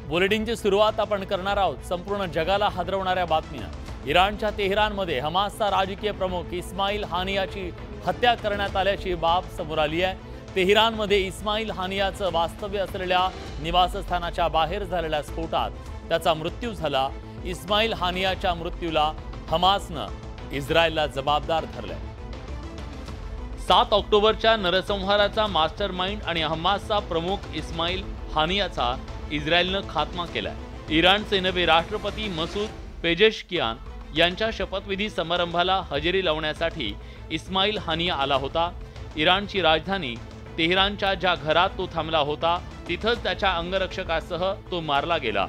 बुलेटिनची सुरुवात आपण करणार आहोत संपूर्ण जगाला हादरवणाऱ्या बातमीनं। इराणच्या तेहरानमध्ये हमासचा राजकीय प्रमुख इस्माईल हानियाची हत्या करण्यात आल्याची बाब समोर आली आहे। तेहरानमध्ये इस्माईल हानियाचं वास्तव्य असलेल्या निवासस्थानाच्या बाहेर झालेल्या स्फोटात त्याचा मृत्यू झाला। इस्माईल हानियाच्या मृत्यूला हमासनं इस्रायलला जबाबदार धरलंय। 7 ऑक्टोबरच्या नरसंहाराचा मास्टरमाइंड आणि हमासचा प्रमुख इस्माईल हानियाचा इस्रायलनं खात्मा केलाय। इराणचे नवे राष्ट्रपती मसूद पेजेशकियान यांच्या शपथविधी समारंभाला हजेरी लावण्यासाठी इस्माईल हानिया आला होता। इराणची राजधानी तेहरानच्या ज्या घरात तो थांबला होता तिथंच त्याच्या अंगरक्षकासह तो मारला गेला।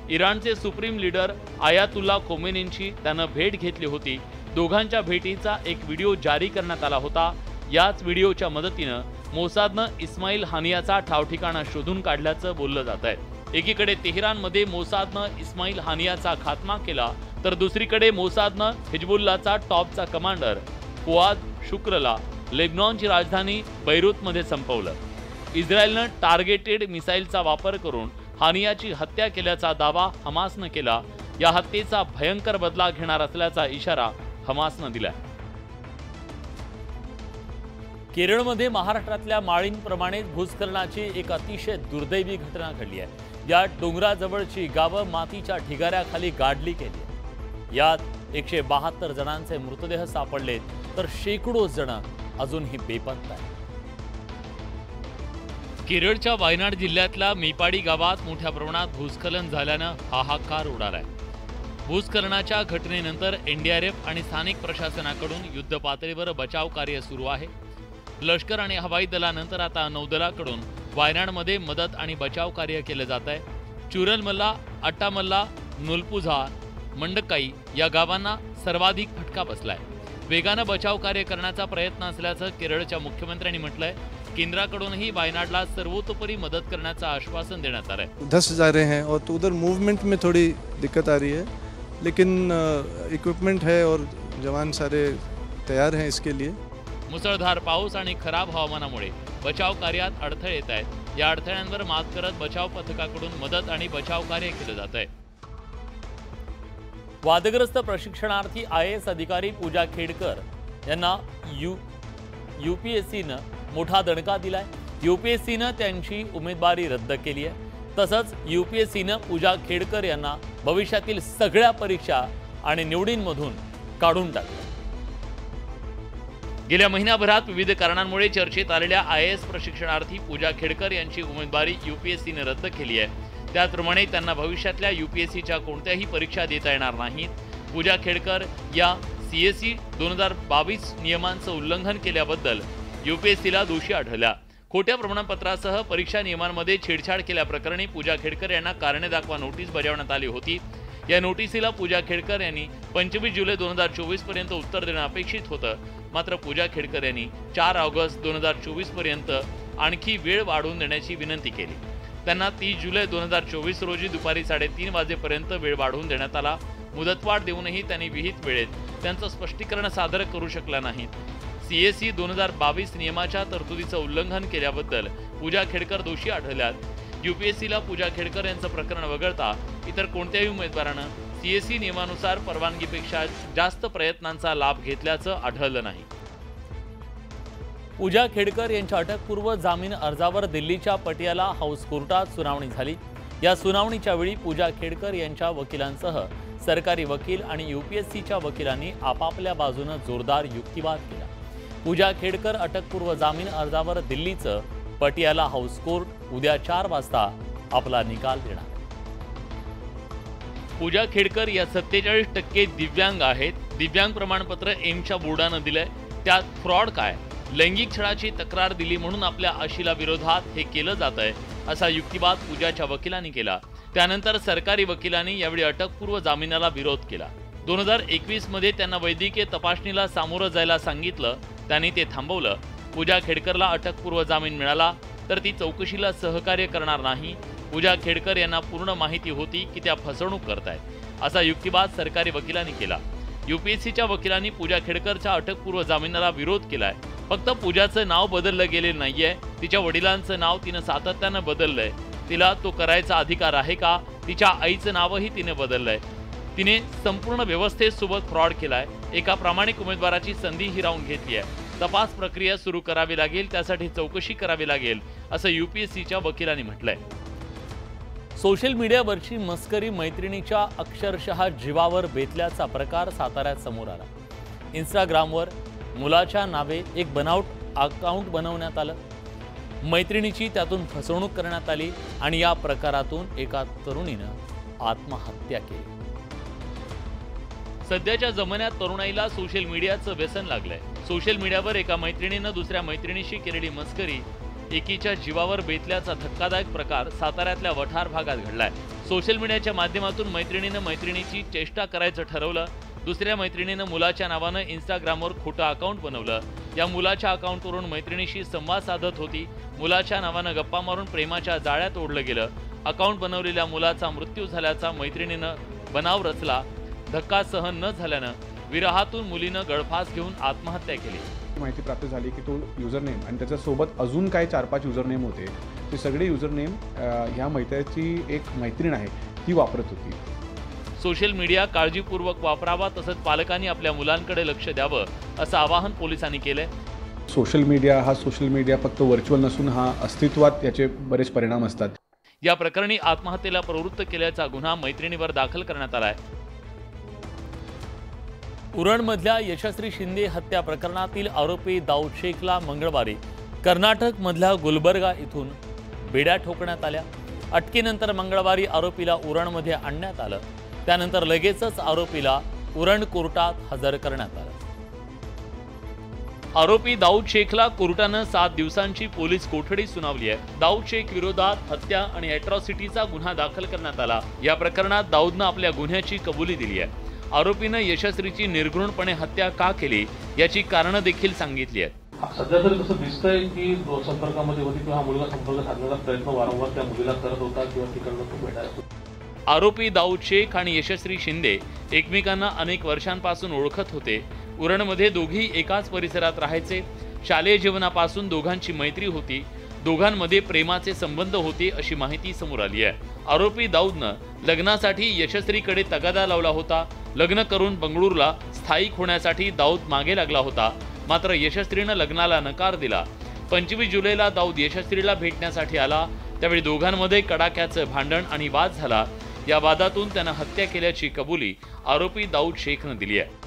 इराणचे सुप्रीम लीडर आयातुल्ला खोमेनींची त्यानं भेट घेतली होती। दोघांच्या भेटीचा एक व्हिडिओ जारी करण्यात आला होता। याच व्हिडिओच्या मदतीनं मोसादनं इस्माईल हानियाचा ठावठिकाणा शोधून काढल्याचं बोललं जात आहे। एकीकडे तेहरानमध्ये मोसादनं इस्माईल हानियाचा खात्मा केला तर दुसरीकडे मोसादनं हिजबुल्लाचा टॉपचा कमांडर फुआद शुक्रला लेबनॉनची राजधानी बैरूतमध्ये संपवलं। इस्रायलनं टार्गेटेड मिसाईलचा वापर करून हानियाची हत्या केल्याचा दावा हमासनं केला। या हत्येचा भयंकर बदला घेणार असल्याचा इशारा हमासनं दिला। केरळमध्ये महाराष्ट्रातल्या माळींप्रमाणे भूस्खलनाची एक अतिशय दुर्दैवी घटना घडली आहे। या डोंगराजवळची गावं मातीच्या ढिगाऱ्याखाली गाडली गेली आहे। यात 172 जणांचे मृतदेह सापडलेत तर शेकडो जण अजूनही बेपत्ता आहेत। केरळच्या वायनाड जिल्ह्यातल्या मेपाडी गावात मोठ्या प्रमाणात भूस्खलन झाल्यानं हाहाकार उडालाय। भूस्खलनाच्या घटनेनंतर एनडीआरएफ आणि स्थानिक प्रशासनाकडून युद्ध पातळीवर बचाव कार्य सुरू आहे। लष्कर आणि हवाई दलानंतर आता नौदलाकडून वायनाडमध्ये मदत आणि बचाव कार्य केले जात आहे। चुरलमल्ला, अट्टामल्ला, नुलपुझा, मंडकाई या गावांना सर्वाधिक फटका बसलाय। वेगानं बचाव कार्य करण्याचा प्रयत्न असल्याचं केरळच्या मुख्यमंत्र्यांनी म्हटलंय। केंद्राकडूनही वायनाडला सर्वतोपरी मदत करण्याचं आश्वासन देण्यात आलंय। धस जा रहे हैं और तो उधर मूवमेंट में थोड़ी दिक्कत आ रही है, लेकिन इक्विपमेंट है और जवान सारे तैयार हैं इसके लिए। मुसळधार पाऊस आणि खराब हवामानामुळे बचाव कार्यात अडथळे येत आहेत। या अडथळ्यांवर मात करत बचाव पथकाकडून मदत आणि बचाव कार्य केलं जात आहे। वादग्रस्त प्रशिक्षणार्थी IAS अधिकारी पूजा खेडकर यांना UPSCनं मोठा दणका दिलाय। UPSCनं त्यांची उमेदवारी रद्द केली आहे। तसंच UPSCनं पूजा खेडकर यांना भविष्यातील सगळ्या परीक्षा आणि निवडींमधून काढून टाकलं। गेल्या महिन्याभरात विविध कारणांमुळे चर्चेत आलेल्या IAS प्रशिक्षणार्थी पूजा खेडकर यांची उमेदवारी UPSCनं रद्द केली आहे। त्याचप्रमाणे त्यांना भविष्यातल्या UPSCच्या कोणत्याही परीक्षा देता येणार नाहीत। पूजा खेडकर या CSE 2022 नियमांचं उल्लंघन केल्याबद्दल UPSCला दोषी आढळल्या। खोट्या प्रमाणपत्रासह परीक्षा नियमांमध्ये छेडछाड केल्याप्रकरणी पूजा खेडकर यांना कारणे दाखवा नोटीस बजावण्यात आली होती। या नोटीसीला पूजा खेडकर यांनी 25 जुलै 2024 पर्यंत उत्तर देणं अपेक्षित होतं। मात्र पूजा खेडकर यांनी 4 ऑगस्ट 2024 पर्यंत आणखी वेळ वाढवून देण्याची विनंती केली। त्यांना 30 जुलै 2024 रोजी दुपारी 3:30 वाजेपर्यंत वेळ वाढवून देण्यात आला। मुदतवाढ देऊनही त्यांनी विहित वेळेत त्यांचं स्पष्टीकरण सादर करू शकला नाहीत। CSE 2022 नियमाच्या तरतुदीचं उल्लंघन केल्याबद्दल पूजा खेडकर दोषी आढळल्यात। UPSCला पूजा खेडकर यांचं प्रकरण वगळता इतर कोणत्याही उमेदवारानं CSE नियमानुसार परवानगीपेक्षा जास्त प्रयत्नांचा लाभ घेतल्याचं आढळलं नाही। पूजा खेडकर यांच्या अटकपूर्व जामीन अर्जावर दिल्लीच्या पटियाला हाऊस कोर्टात सुनावणी झाली। या सुनावणीच्या वेळी पूजा खेडकर यांच्या वकिलांसह सरकारी वकील आणि UPSCच्या वकिलांनी आपापल्या बाजूने जोरदार युक्तिवाद केला। पूजा खेडकर अटकपूर्व जामीन अर्जावर दिल्लीचं पटियाला हाऊस कोर्ट उद्या 4 वाजता आपला निकाल देणार। पूजा खेडकर या 47% दिव्यांग आहेत। दिव्यांग प्रमाणपत्र एम्सच्या बोर्डानं दिलंय। त्यात फ्रॉड काय, लैंगिक छळाची तक्रार दिली म्हणून आपल्या आशिला विरोधात हे केलं जात आहे असा युक्तिवाद पूजाच्या वकिलांनी केला। त्यानंतर सरकारी वकिलांनी यावेळी अटकपूर्व जामिनाला विरोध केला। 2021 मध्ये त्यांना वैद्यकीय तपासणीला सामोरं जायला सांगितलं, त्यांनी ते थांबवलं। पूजा खेडकरला अटकपूर्व जामीन मिळाला तर ती चौकशीला सहकार्य करणार नाही। पूजा खेडकर यांना पूर्ण माहिती होती की त्या फसवणूक करतायत असा युक्तिवाद सरकारी वकिलांनी केला। UPSCच्या वकिलांनी पूजा खेडकरच्या अटकपूर्व जामिनाला विरोध केलाय। फक्त पूजाचं नाव बदललं गेलेलं नाहीये, तिच्या वडिलांचं नाव तिनं सातत्यानं बदललंय। तिला तो करायचा अधिकार आहे का? तिच्या आईचं नावही तिने बदललंय. तिने संपूर्ण व्यवस्थेसोबत फ्रॉड केलाय. एका प्रामाणिक उमेदवाराची संधी हिरावून घेतली आहे. तपास प्रक्रिया सुरू करावी लागेल, त्यासाठी चौकशी करावी लागेल, असं UPSCच्या वकिलांनी म्हटलंय. सोशल मीडियावरची मस्करी मैत्रिणीच्या अक्षरशः जीवावर बेतल्याचा प्रकार साताऱ्यात समोर आला. इंस्टाग्रामवर मुलाच्या नावे एक बनावट अकाउंट बनवण्यात आलं. मैत्रिणीची त्यातून फसवणूक करण्यात आली आणि या प्रकारातून एका तरुणीनं आत्महत्या केली. सध्याच्या जमान्यात तरुणाईला सोशल मीडियाचं व्यसन लागलंय. सोशल मीडियावर एका मैत्रिणीनं दुसऱ्या मैत्रिणीशी केलेली मस्करी एकीच्या जीवावर बेतल्याचा धक्कादायक प्रकार साताऱ्यातल्या वठार भागात घडलाय. सोशल मीडियाच्या माध्यमातून मैत्रिणीनं मैत्रिणीची चेष्टा करायचं ठरवलं. दुसऱ्या मैत्रिणीनं मुलाच्या नावानं इंस्टाग्रामवर खोटं अकाउंट बनवलं. या मुलाच्या अकाउंटवरून मैत्रिणीशी संवाद साधत होती. मुलाच्या नावानं गप्पा मारून प्रेमाच्या जाळ्यात ओढलं गेलं. अकाउंट बनवलेल्या मुलाचा मृत्यू झाल्याचा मैत्रिणीनं बनाव रचला. धक्का सहन न झाल्यानं विरहातून मुलीनं गळफास घेऊन आत्महत्या केली. माहिती प्राप्त झाली की तो युजरनेम आणि त्याच्यासोबत अजून काय 4-5 युजरनेम होते. ते सगळे युजरनेम ह्या मैत्रिणीची एक मैत्रीण आहे ती वापरत होती. सोशल मीडिया काळजीपूर्वक वापरावा, तसंच पालकांनी आपल्या मुलांकडे लक्ष द्यावं, असं आवाहन पोलिसांनी केलंय. सोशल मीडिया फक्त व्हर्च्युअल नसून हा अस्तित्वात याचे बरेच परिणाम असतात. या प्रकरणी आत्महत्येला प्रवृत्त केल्याचा गुन्हा मैत्रिणीवर दाखल करण्यात आलाय. उरणमधल्या यशस्वी शिंदे हत्या प्रकरणातील आरोपी दाऊद शेखला मंगळवारी कर्नाटकमधल्या गुलबर्गा इथून बेड्या ठोकण्यात आल्या. अटकेनंतर मंगळवारी आरोपीला उरणमध्ये आणण्यात आलं. त्यानंतर लगेचच आरोपीला उरण कोर्टात हजर करण्यात आलं. आरोपी दाऊद शेखला कोर्टानं 7 दिवसांची पोलीस कोठडी सुनावली आहे. दाऊद शेख विरोधात हत्या आणि अॅट्रॉसिटीचा गुन्हा दाखल करण्यात आला. या प्रकरणात दाऊदनं आपल्या गुन्ह्याची कबुली दिली आहे. आरोपीनं यशस्वीची निर्घृणपणे हत्या का केली याची कारणं देखील सांगितली आहेत. सध्या तरी कसं दिसतंय की संपर्कामध्ये होती किंवा हा मुलगा संपर्क साधण्याचा प्रयत्न वारंवार त्या मुलीला करत होता किंवा तिकडनं तो भेटायला. आरोपी दाऊद शेख आणि यशस्वी शिंदे एकमेकांना अनेक वर्षांपासून ओळखत होते. उरणमध्ये दोघी एकाच परिसरात राहायचे. शालेय जीवनापासून दोघांची मैत्री होती. दोघांमध्ये प्रेमाचे संबंध होते अशी माहिती समोर आली आहे. आरोपी दाऊदनं लग्नासाठी यशस्वीकडे तगादा लावला होता. लग्न करून बंगळुरूला स्थायिक होण्यासाठी दाऊद मागे लागला होता. मात्र यशस्वीनं लग्नाला नकार दिला. 25 जुलैला दाऊद यशस्वीला भेटण्यासाठी आला. त्यावेळी दोघांमध्ये कडाक्याचं भांडण आणि वाद झाला. या वादातून त्यानं हत्या केल्याची कबुली आरोपी दाऊद शेखनं दिली आहे.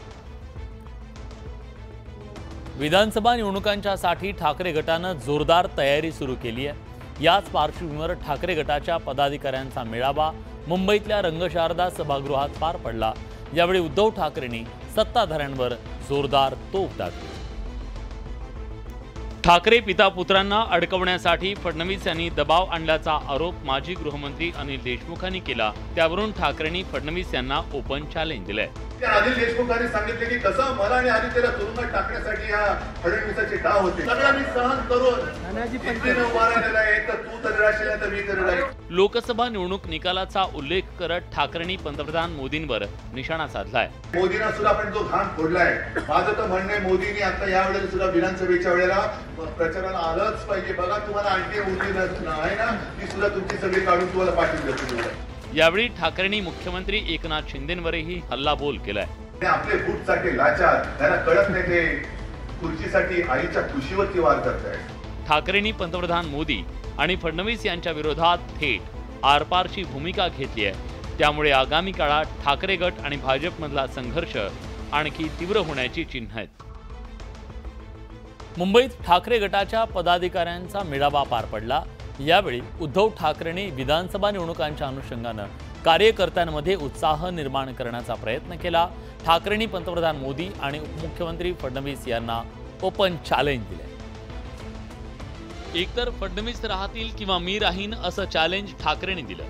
विधानसभा निवडणुकांच्यासाठी ठाकरे गटानं जोरदार तयारी सुरू केली आहे. याच पार्श्वभूमीवर ठाकरे गटाच्या पदाधिकाऱ्यांचा मेळावा मुंबईतल्या रंगशारदा सभागृहात पार पडला. यावेळी उद्धव ठाकरेंनी सत्ताधाऱ्यांवर जोरदार तोफ डागली. ठाकरे पिता पुत्रांना अडकवण्यासाठी फडणवीस यांनी दबाव आणल्याचा आरोप माजी गृहमंत्री अनिल देशमुखांनी केला. त्यावरून ठाकरेंनी फडणवीस यांना ओपन चॅलेंज दिलंय. अनिल देशमुखांनी सांगितले की कसं मला आणि आदित्यला तुरुंगात टाकण्यासाठी या फडणवीसाचे डाव होते. सगळं मी सहन करून तू तरी राशील तर मी तरी राहील. लोकसभा निवडणूक निकालाचा उल्लेख करत ठाकरेंनी पंतप्रधान मोदींवर निशाणा साधलाय. मोदींना सुद्धा आपण जो घाण फोडलाय. माझं तर म्हणणं आहे मोदींनी आता यावेळेला सुद्धा विधानसभेच्या वेळेला प्रचाराला आलंच पाहिजे. बघा तुम्हाला आणखी मोदी आहे ना ती सुद्धा तुमची सगळी काढून तुम्हाला पाठवली. यावेळी ठाकरेंनी मुख्यमंत्री एकनाथ शिंदेंवरही हल्लाबोल केलाय. आपले बूटसाठी लाचार त्यांना कळत नाही ते खुर्चीसाठी आईच्या खुशीवरती वार करतायत. ठाकरेंनी पंतप्रधान मोदी आणि फडणवीस यांच्या विरोधात थेट आरपारची भूमिका घेतली आहे. त्यामुळे आगामी काळात ठाकरे गट आणि भाजपमधला संघर्ष आणखी तीव्र होण्याची चिन्ह आहेत. मुंबईत ठाकरे गटाच्या पदाधिकाऱ्यांचा मेळावा पार पडला. यावेळी उद्धव ठाकरेंनी विधानसभा निवडणुकांच्या अनुषंगानं कार्यकर्त्यांमध्ये उत्साह निर्माण करण्याचा प्रयत्न केला. ठाकरेंनी पंतप्रधान मोदी आणि उपमुख्यमंत्री फडणवीस यांना ओपन चॅलेंज दिले. एकतर फडणवीस राहतील किंवा मी राहीन असं चॅलेंज ठाकरेंनी दिलं.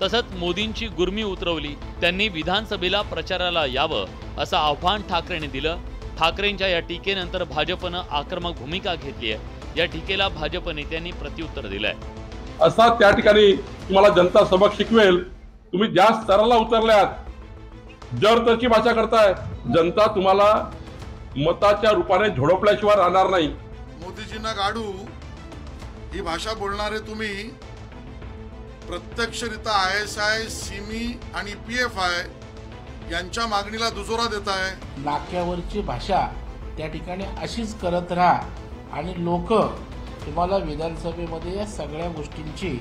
तसंच मोदींची गुर्मी उतरवली. त्यांनी विधानसभेला प्रचाराला यावं असं आव्हान ठाकरेंनी दिलं. ठाकरेंच्या या टीकेनंतर भाजपनं आक्रमक भूमिका घेतली आहे. या टीकेला भाजप नेत्यांनी प्रत्युत्तर दिलंय. असा त्या ठिकाणी तुम्हाला जनता सबक शिकवेल. तुम्ही ज्या स्तराला उतरल्यात जर त्याची भाषा करताय जनता तुम्हाला मताच्या रूपाने झोडपल्याशिवाय राहणार नाही. मोदीजींना गाडू ही भाषा बोलणारे तुम्ही प्रत्यक्षरित्या ISI, सिमी आणि PFI यांच्या मागणीला दुजोरा देत आहे. नाक्यावरची भाषा त्या ठिकाणी अशीच करत राहा आणि लोक तुम्हाला विधानसभेमध्ये या सगळ्या गोष्टींची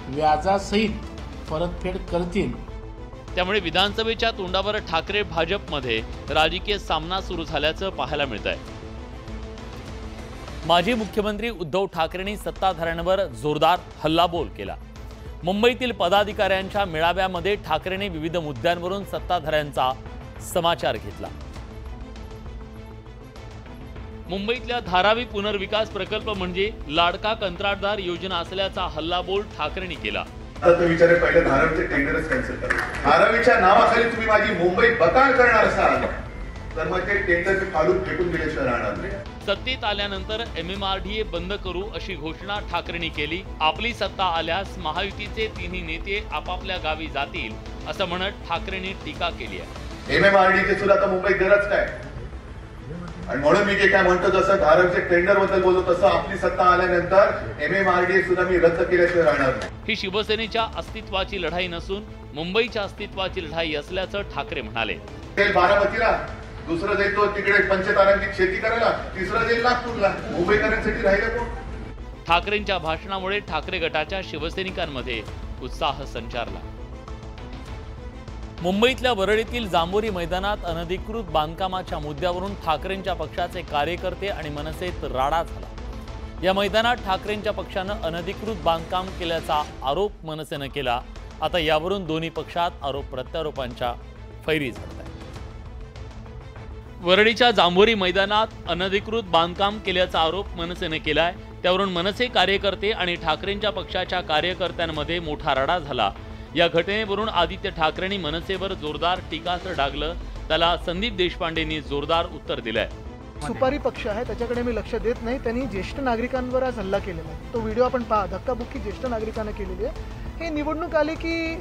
व्याजासहित परतफेड करतील. त्यामुळे विधानसभेच्या तोंडावर ठाकरे भाजपमध्ये राजकीय सामना सुरू झाल्याचं पाहायला मिळत आहे. माजी मुख्यमंत्री उद्धव ठाकरेंनी सत्ताधाऱ्यांवर जोरदार हल्लाबोल केला. मुंबईतील पदाधिकाऱ्यांच्या मेळाव्यामध्ये ठाकरेंनी विविध मुद्द्यांवरून सत्ताधाऱ्यांचा समाचार घेतला. मुंबईतल्या धारावी पुनर्विकास प्रकल्प म्हणजे लाडका कंत्राटदार योजना असल्याचा हल्लाबोल ठाकरेंनी केला. आता विचारे पहिले धारावीचे टेंडरच कॅन्सल करा. धारावीच्या नावाखाली तुम्ही माझी मुंबई बकाल करणार असाल तर मग ते टेंडर काढून फेकून दिल्याशिवाय राहणार नाही. सत्तेत आल्यानंतर MMRDA बंद करू अशी घोषणा ठाकरेंनी केली. आपली सत्ता आल्यास महायुतीचे तिन्ही नेते आपापल्या गावी जातील असं म्हणत ठाकरेंनी टीका केली आहे. MMRDA सुद्धा आता मुंबईत गरज काय आणि म्हणून मी जे काय म्हणतो जसं धारावीचे टेंडर बद्दल बोलतो तसं आपली सत्ता आल्यानंतर MMRDA सुद्धा मी रद्द केल्याशिवाय राहणार नाही. ही शिवसेनेच्या अस्तित्वाची लढाई नसून मुंबईच्या अस्तित्वाची लढाई असल्याचं ठाकरे म्हणाले. बारामतीला, दुसरं जाईल तो तिकडे पंचतारांकित शेती करायला, तिसरं जाईल नागपूरला. मुंबईकरांसाठी राहिलं कोण? ठाकरेंच्या भाषणामुळे ठाकरे गटाच्या शिवसैनिकांमध्ये उत्साह संचारला. मुंबईतल्या वरळीतील जांभोरी मैदानात अनधिकृत बांधकामाच्या मुद्द्यावरून ठाकरेंच्या पक्षाचे कार्यकर्ते आणि मनसेत राडा झाला. या मैदानात ठाकरेंच्या पक्षानं अनधिकृत बांधकाम केल्याचा आरोप मनसेनं केला. आता यावरून दोन्ही पक्षात आरोप प्रत्यारोपांच्या फैरी झडत आहे. वरळीच्या जांभोरी मैदानात अनधिकृत बांधकाम केल्याचा आरोप मनसेनं केलाय. त्यावरून मनसे कार्यकर्ते आणि ठाकरेंच्या पक्षाच्या कार्यकर्त्यांमध्ये मोठा राडा झाला. या घटनेवरून आदित्य ठाकरेंनी मनसेवर जोरदार टीकास्त्र डागलं. त्याला संदीप देशपांडेंनी जोरदार उत्तर दिलंय. सुपारी पक्ष आहे त्याच्याकडे मी लक्ष देत नाही. त्यांनी ज्येष्ठ नागरिकांवर आज हल्ला केलेला आहे. तो व्हिडिओ आपण पहा. धक्काबुक्की ज्येष्ठ नागरिकांना केलेली आहे. हे निवडणूक आली की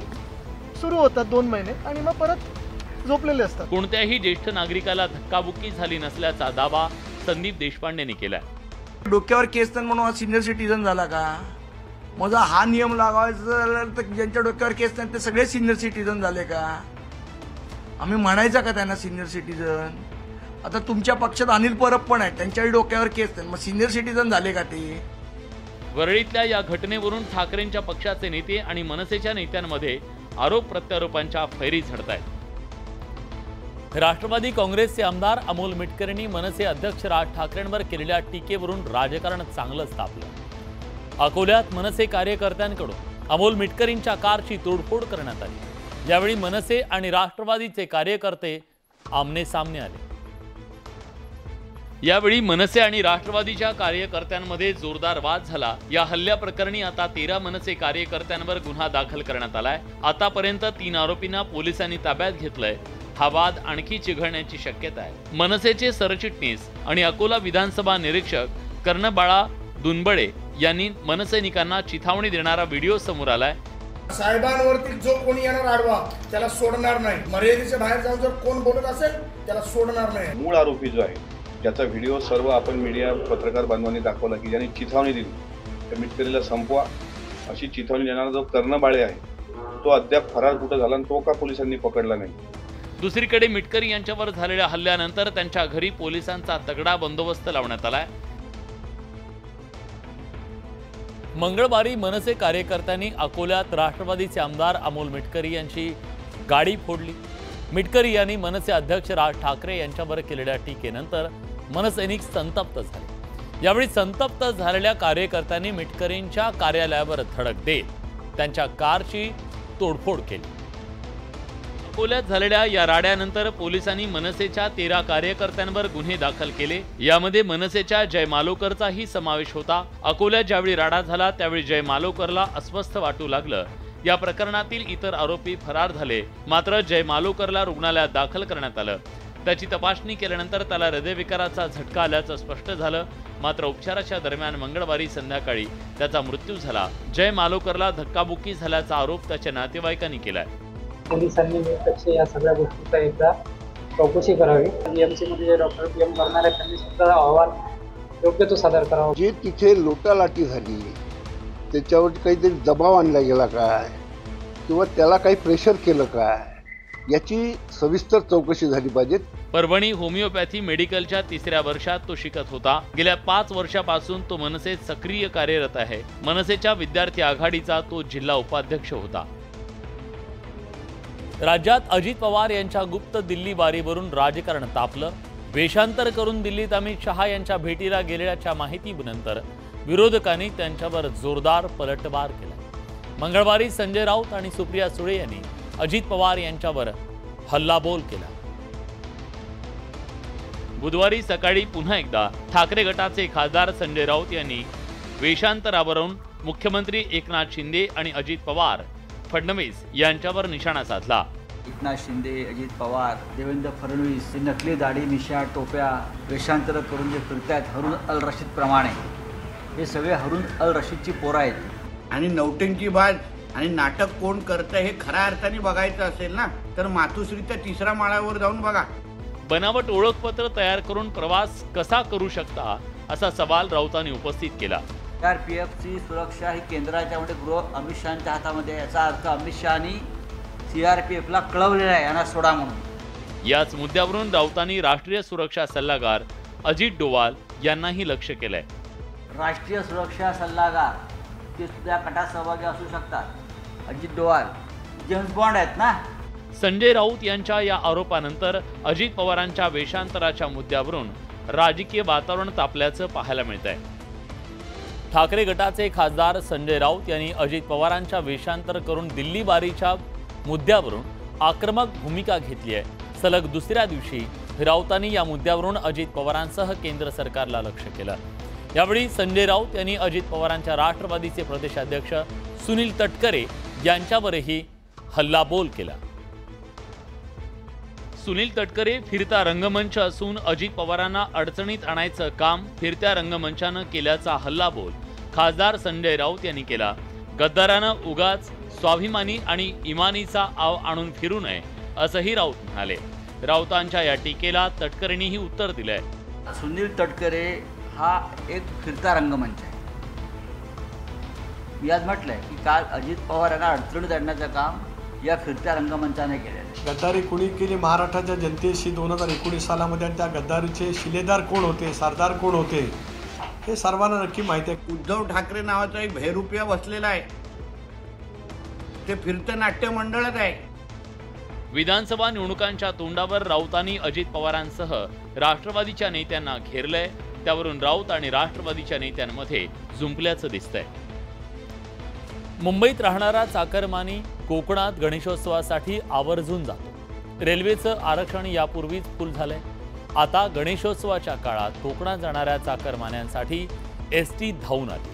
सुरू होतात 2 महिने आणि मग परत झोपलेले असतात. कोणत्याही ज्येष्ठ नागरिकाला धक्काबुक्की झाली नसल्याचा दावा संदीप देशपांडेंनी केलाय. डोक्यावर केस नाही म्हणून सिनियर सिटीजन झाला का? मग हा नियम लावायचा तर ज्यांच्या डोक्यावर केस नाही ते सगळे सिनियर सिटीजन झाले का? आम्ही म्हणायचं का त्यांना सिनियर सिटीजन? आता तुमच्या पक्षात अनिल परब पण आहे, त्यांच्याही डोक्यावर केस नाही, मग सिनियर सिटीजन झाले का ते? वरळीतल्या या घटनेवरून ठाकरेंच्या पक्षाचे नेते आणि मनसेच्या नेत्यांमध्ये आरोप प्रत्यारोपांच्या फैरी झडत आहेत. राष्ट्रवादी काँग्रेसचे आमदार अमोल मिटकरींनी मनसे अध्यक्ष राज ठाकरेंवर केलेल्या टीकेवरून राजकारण चांगलंच तापलं. अकोल्यात मनसे कार्यकर्त्यांकडून अमोल मिटकरींच्या कारची तोडफोड करण्यात आली. यावेळी मनसे आणि राष्ट्रवादीचे कार्यकर्ते आमने सामने आले. यावेळी मनसे आणि राष्ट्रवादीच्या कार्यकर्त्यांमध्ये जोरदार वाद झाला. या हल्ल्याप्रकरणी आता 13 मनसे कार्यकर्त्यांवर गुन्हा दाखल करण्यात आलाय. आतापर्यंत 3 आरोपींना पोलिसांनी ताब्यात घेतलंय. हा वाद आणखी चिघळण्याची शक्यता आहे. मनसेचे सरचिटणीस आणि अकोला विधानसभा निरीक्षक कर्णबाळा दुनबळे यांनी मनसैनिकांना चिथावणी देणारा व्हिडिओ समोर आलाय. साहेबांवरती जो कोणी येणार आडवा त्याला सोडणार नाही. मर्यादेच्या बाहेर जाऊन जर कोण बोलत असेल त्याला सोडणार नाही. मूळ आरोपी जो आहे ज्याचा व्हिडिओ सर्व आपण मीडिया पत्रकार बांधवांनी दाखवला की ज्यांनी चिथावणी दिली त्या मिटकरीला संपवा अशी चिथावणी देणारा जो कर्णबाळे आहे तो अद्याप फरार कुठं झाला आणि तो का पोलिसांनी पकडला नाही. दुसरीकडे मिटकरी यांच्यावर झालेल्या हल्ल्यानंतर त्यांच्या घरी पोलिसांचा तगडा बंदोबस्त लावण्यात आलाय. मंगळवारी मनसे कार्यकर्त्यांनी अकोल्यात राष्ट्रवादीचे आमदार अमोल मिटकरी यांची गाडी फोडली. मिटकरी यांनी मनसे अध्यक्ष राज ठाकरे यांच्यावर केलेल्या टीकेनंतर मनसैनिक संतप्त झाले. यावेळी संतप्त झालेल्या कार्यकर्त्यांनी मिटकरींच्या कार्यालयावर धडक देत त्यांच्या कारची तोडफोड केली. अकोल्यात झालेल्या या राड्यानंतर पोलिसांनी मनसेच्या 13 कार्यकर्त्यांवर गुन्हे दाखल केले. यामध्ये मनसेच्या जय मालोकरचाही समावेश होता. अकोल्यात ज्यावेळी राडा झाला त्यावेळी जय मालोकरला अस्वस्थ वाटू लागलं. या प्रकरणातील इतर आरोपी फरार झाले. मात्र जय मालोकरला रुग्णालयात दाखल करण्यात आलं. त्याची तपासणी केल्यानंतर त्याला हृदयविकाराचा झटका आल्याचं स्पष्ट झालं. मात्र उपचाराच्या दरम्यान मंगळवारी संध्याकाळी त्याचा मृत्यू झाला. जय मालोकरला धक्काबुक्की झाल्याचा आरोप त्याच्या नातेवाईकांनी केलाय. पोलिसांनी निरपेक्ष या सगळ्या गोष्टीचा एकदा चौकशी करावी. एमसी मध्ये जे डॉक्टर PM करणार आहेत त्यांनी सुद्धा अहवाल योग्य तो सादर करावा. जे तिथे लोटालाटी झाली त्याच्यावर काहीतरी दबाव आणला गेला काय किंवा त्याला काही प्रेशर केलं काय याची सविस्तर चौकशी झाली पाहिजे. परभणी होमिओपॅथी मेडिकलच्या 3ऱ्या वर्षात तो शिकत होता. गेल्या 5 वर्षापासून तो मनसेत सक्रिय कार्यरत आहे. मनसेच्या विद्यार्थी आघाडीचा तो जिल्हा उपाध्यक्ष होता. राज्यात अजित पवार यांच्या गुप्त दिल्ली बारीवरून राजकारण तापलं. वेषांतर करून दिल्लीत अमित शहा यांच्या भेटीला गेलेल्याच्या माहितीनंतर विरोधकांनी त्यांच्यावर जोरदार पलटवार केला. मंगळवारी संजय राऊत आणि सुप्रिया सुळे यांनी अजित पवार यांच्यावर हल्लाबोल केला. बुधवारी सकाळी पुन्हा एकदा ठाकरे गटाचे खासदार संजय राऊत यांनी वेषांतरावरून मुख्यमंत्री एकनाथ शिंदे आणि अजित पवार फडणवीस यांच्यावर निशाणा साधला. एकनाथ शिंदे, अजित पवार, देवेंद्र फडणवीस हे नकली दाढी मिशा टोप्या वेषांतर करून जे फिरतायत हरून अल रशीद प्रमाणे, हे सगळे हरून अल रशीदची पोरं आहेत. आणि नौटंकीबाज आणि नाटक कोण करतं हे खऱ्या अर्थाने बघायचं असेल ना तर मातोश्रीच्या 3ऱ्या माळ्यावर जाऊन बघा. बनावट ओळखपत्र तयार करून प्रवास कसा करू शकता असा सवाल राऊतांनी उपस्थित केला. CRPFची सुरक्षा ही केंद्राच्या गृह अमित शहाच्या हातामध्ये, याचा अर्थ अमित शहानी CRPFला कळवलेला आहे यांना सोडा म्हणून. याच मुद्द्यावरून राऊतांनी राष्ट्रीय सुरक्षा सल्लागार अजित डोवाल यांनाही लक्ष केलंय. राष्ट्रीय सुरक्षा सल्लागार ते सुद्धा गटात सहभागी असू शकतात. अजित डोवाल जेम्स बॉन्ड आहेत ना. संजय राऊत यांच्या या आरोपानंतर अजित पवारांच्या वेषांतराच्या मुद्द्यावरून राजकीय वातावरण तापल्याचं पाहायला मिळतंय. ठाकरे गटाचे खासदार संजय राऊत यांनी अजित पवारांच्या वेषांतर करून दिल्ली बारीच्या मुद्द्यावरून आक्रमक भूमिका घेतली आहे. सलग 2ऱ्या दिवशी राऊतांनी या मुद्द्यावरून अजित पवारांसह केंद्र सरकारला लक्ष केलं. यावेळी संजय राऊत यांनी अजित पवारांच्या राष्ट्रवादीचे प्रदेशाध्यक्ष सुनील तटकरे यांच्यावरही हल्लाबोल केला. सुनील तटकरे फिरता रंगमंच असून अजित पवारांना अडचणीत आणायचं काम फिरत्या रंगमंचानं केल्याचा हल्लाबोल खासदार संजय राऊत यांनी केला. गद्दारानं उगाच स्वाभिमानी आणि इमानीचा आव आणून फिरू नये असंही राऊत म्हणाले. राऊतांच्या या टीकेला तटकरेंनीही उत्तर दिलंय. सुनील तटकरे हा एक फिरता रंगमंच आहे. मी आज म्हटलंय की काल अजित पवार यांना अडचणीत आणण्याचं काम या फिरत्या रंगमंचाने केलेलं आहे. गद्दारी कुणी केली महाराष्ट्राच्या जनतेशी 2019 सालामध्ये, आणि त्या गद्दारीचे शिलेदार कोण होते, सरदार कोण होते हे सर्वांना नक्की माहिती आहे. उद्धव ठाकरे नावाचा एक भैरुपिया बसलेला आहे, ते फिरतं नाट्य मंडळच आहे. विधानसभा निवडणुकांच्या तोंडावर राऊतांनी अजित पवारांसह राष्ट्रवादीच्या नेत्यांना घेरलंय. त्यावरून राऊत आणि राष्ट्रवादीच्या नेत्यांमध्ये जुंपल्याचं दिसतंय. मुंबईत राहणारा चाकरमानी कोकणात गणेशोत्सवासाठी आवर्जून जातो. रेल्वेचं आरक्षण यापूर्वीच फुल झालंय. आता गणेशोत्सवाच्या काळात कोकणात जाणाऱ्या चाकरमान्यांसाठी ST धावून आली.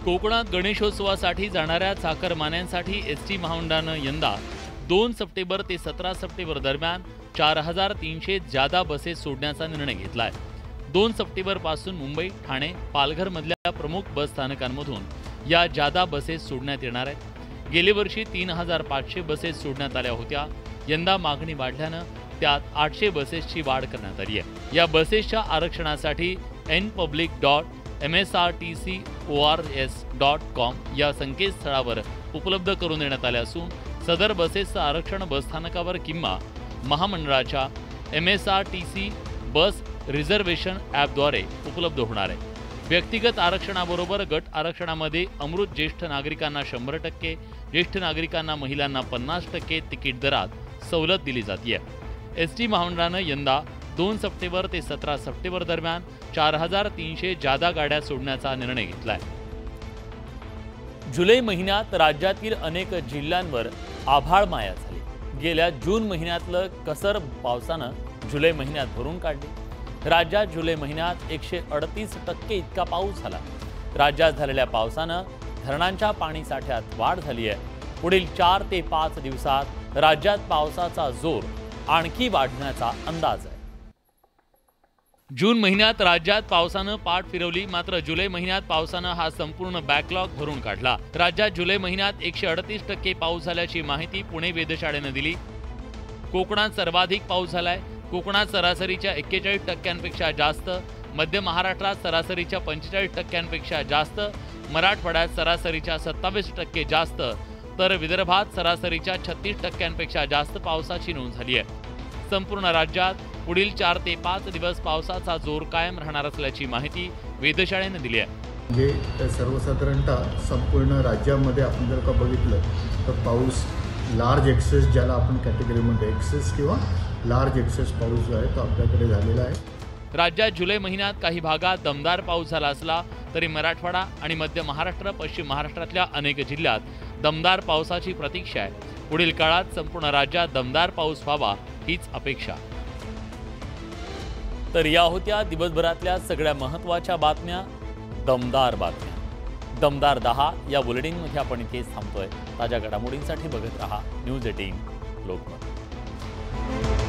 कोकणात गणेशोत्सवासाठी जाणाऱ्या चाकरमान्यांसाठी ST महामंडळानं यंदा 2 सप्टेंबर ते 17 सप्टेंबर दरम्यान 4300 जादा बसेस सोडण्याचा निर्णय घेतलाय. 2 सप्टेंबरपासून मुंबई, ठाणे, पालघरमधल्या प्रमुख बस स्थानकांमधून या जादा बसेस सोडण्यात येणार आहेत. गेल्या वर्षी 3500 बसेस सोडण्यात आल्या होत्या. यंदा मागणी वाढल्यानं त्यात 800 बसेसची वाढ करण्यात आली आहे. या बसेसच्या आरक्षणासाठी npublic.msrtcors.com या संकेतस्थळावर उपलब्ध करून देण्यात आले असून सदर बसेसचं आरक्षण बसस्थानकावर किंवा महामंडळाच्या MSRTC बस रिझर्वेशन ॲपद्वारे उपलब्ध होणार आहे. व्यक्तिगत आरक्षणाबरोबर गट आरक्षणामध्ये अमृत ज्येष्ठ नागरिकांना 100%, ज्येष्ठ नागरिकांना महिलांना 50% तिकीट दरात सवलत दिली जाते. ST महामंडळानं यंदा 2 सप्टेंबर ते 17 सप्टेंबर दरम्यान 4300 जादा गाड्या सोडण्याचा निर्णय घेतलाय. जुलै महिन्यात राज्यातील अनेक जिल्ह्यांवर आभाळ माया झाली. गेल्या जून महिन्यातलं कसर पावसानं जुलै महिन्यात भरून काढली. राज्यात जुलै महिन्यात 138% इतका पाऊस झाला. राज्यात झालेल्या पावसानं धरणांच्या पाणीसाठ्यात वाढ झाली आहे. पुढील 4 ते 5 दिवसात राज्यात पावसाचा जोर आणखी वाढण्याचा अंदाज आहे. जून महिन्यात राज्यात पावसानं पाठ फिरवली, मात्र जुलै महिन्यात पावसानं हा संपूर्ण बॅकलॉग भरून काढला. राज्यात जुलै महिन्यात 138% पाऊस झाल्याची माहिती पुणे वेधशाळेनं दिली. कोकणात सर्वाधिक पाऊस झालाय. कोकणात सरासरीच्या 41% जास्त मध्य महाराष्ट्रात सरासरीच्या 45% जास्त, मराठवाड्यात सरासरीच्या 27% जास्त, तर विदर्भात सरासरीच्या 36% जास्त पावसाची नोंद झाली आहे. संपूर्ण राज्यात पुढील 4 ते 5 दिवस पावसाचा जोर कायम राहणार असल्याची माहिती वेधशाळेने दिली आहे. म्हणजे सर्वसाधारणतः संपूर्ण राज्यामध्ये आपण जर का बघितलं तर पाऊस लार्ज एक्सेस, ज्याला आपण कॅटेगरीमध्ये एक्सेस किंवा लार्ज एक्सेस पाऊस जो आहे तो आपल्याकडे झालेला आहे. राज्यात जुलै महिन्यात काही भागात दमदार पाऊस झाला असला तरी मराठवाडा आणि मध्य महाराष्ट्र, पश्चिम महाराष्ट्रातल्या अनेक जिल्ह्यात दमदार पावसाची प्रतीक्षा आहे. पुढील काळात संपूर्ण राज्यात दमदार पाऊस व्हावा हीच अपेक्षा. तर या होत्या दिवसभरातल्या सगळ्या महत्त्वाच्या बातम्या, दमदार बातम्या. दमदार 10 या बुलेटिनमध्ये आपण इथेच थांबतोय. ताज्या घडामोडींसाठी बघत रहा न्यूज 18 लोकमत.